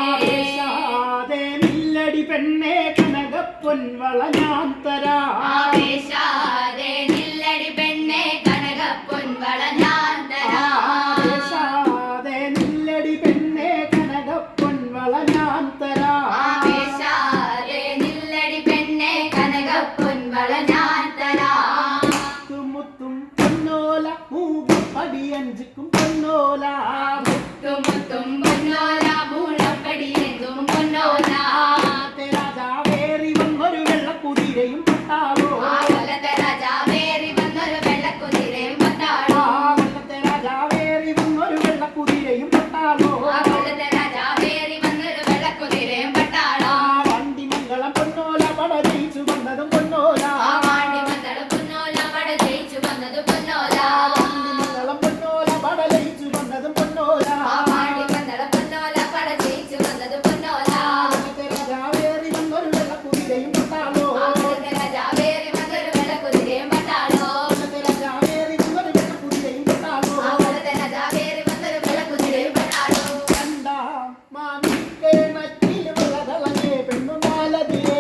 ആവേശാതെ നില്ലടി പെണ്ണെ കനകപ്പൊൻവള ഞാൻ തരാം. ആവേശാതെ നില്ലടി പെണ്ണെ കനകപ്പൊൻവള ഞാൻ തരാം. ആവേശാതെ നില്ലടി പെണ്ണെ കനകപ്പൊൻവള ഞാൻ തരാം. ആവേശാതെ നില്ലടി പെണ്ണെ കനകപ്പൊൻവള ഞാൻ തരാം. മുത്തും പൊന്നോല മൂപ്പടിയഞ്ചുക്കും പൊന്നോല. മുത്തും പൊന്നോല മൂളപ്പടിയെന്തും പൊന്നോല. രാജാവേറി വന്നൊരു വെള്ളക്കുതിരയും പട്ടാളോ. കൊല്ലത്തെ രാജാവേറി വന്നൊരു വെള്ളക്കുതിരയും പട്ടാളോ. കൊല്ലത്തെ രാജാവേറി വന്നൊരു വെള്ളക്കുതിരയും പട്ടാളോ. കൊല്ലത്തെ രാജാവേറി വന്നൊരു വെള്ളക്കുതിരയും പട്ടാളോ. വണ്ടി മംഗളം പൊന്നോല പട ജയിച്ചു വന്നതും പൊന്നോല. വാണ്ടി മംഗളം പൊന്നോല പട ജയിച്ചു വന്നതും പൊന്നോല. വണ്ടി മംഗളം പൊന്നോല പട ജയിച്ചു വന്നതും പൊന്നോല. വാണ്ടി മംഗളം പൊന്നോല പട ജയിച്ചു വന്നതും പൊന്നോല. കൊല്ലത്തെ രാജാവേറി വന്നൊരു വെള്ളക്കുതിരയും പട്ടാളോ. കൊല്ലത്തെ രാജാവേറി വന്നൊരു വെള്ളക്കുതിരയും പട്ടാളോ. കൊല്ലത്തെ രാജാവേറി വന്നൊരു വെള്ളക്കുതിരയും പട്ടാളോ. കൊല്ലത്തെ രാജാവേറി വന്നൊരു വെള്ളക്കുതിരയും പട്ടാളോ. രണ്ടാം മാണിക്യമറ്റിൽ വളകളഞ്ഞേ പെണ്ണുമാലതിരെ.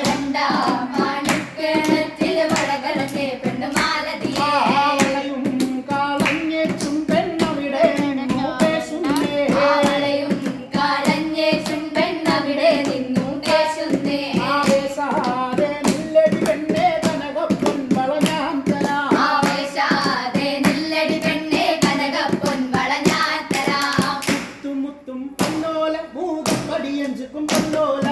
രണ്ടാം മാണിക്യത്തിൽ വടകളഞ്ഞേ പെണ്ണുമാലതിയെ. വളയും കാളഞ്ഞേച്ചും പെണ്ണവിടെ നിന്നു പേശുന്നേ. ആവളയും കാളഞ്ഞേച്ചും പെണ്ണവിടെ നിന്നു പേശുന്നേ. ആവേശാതെ നില്ലടി പെണ്ണെ കനകപ്പൊൻവള ഞാൻ തരാം. ആവേശാതെ നില്ലടി പെണ്ണെ കനകപ്പൊൻവള ഞാൻ തരാം. മുത്തും പൊന്നോല മൂകപ്പടിയഞ്ചുക്കും പൊന്നോല.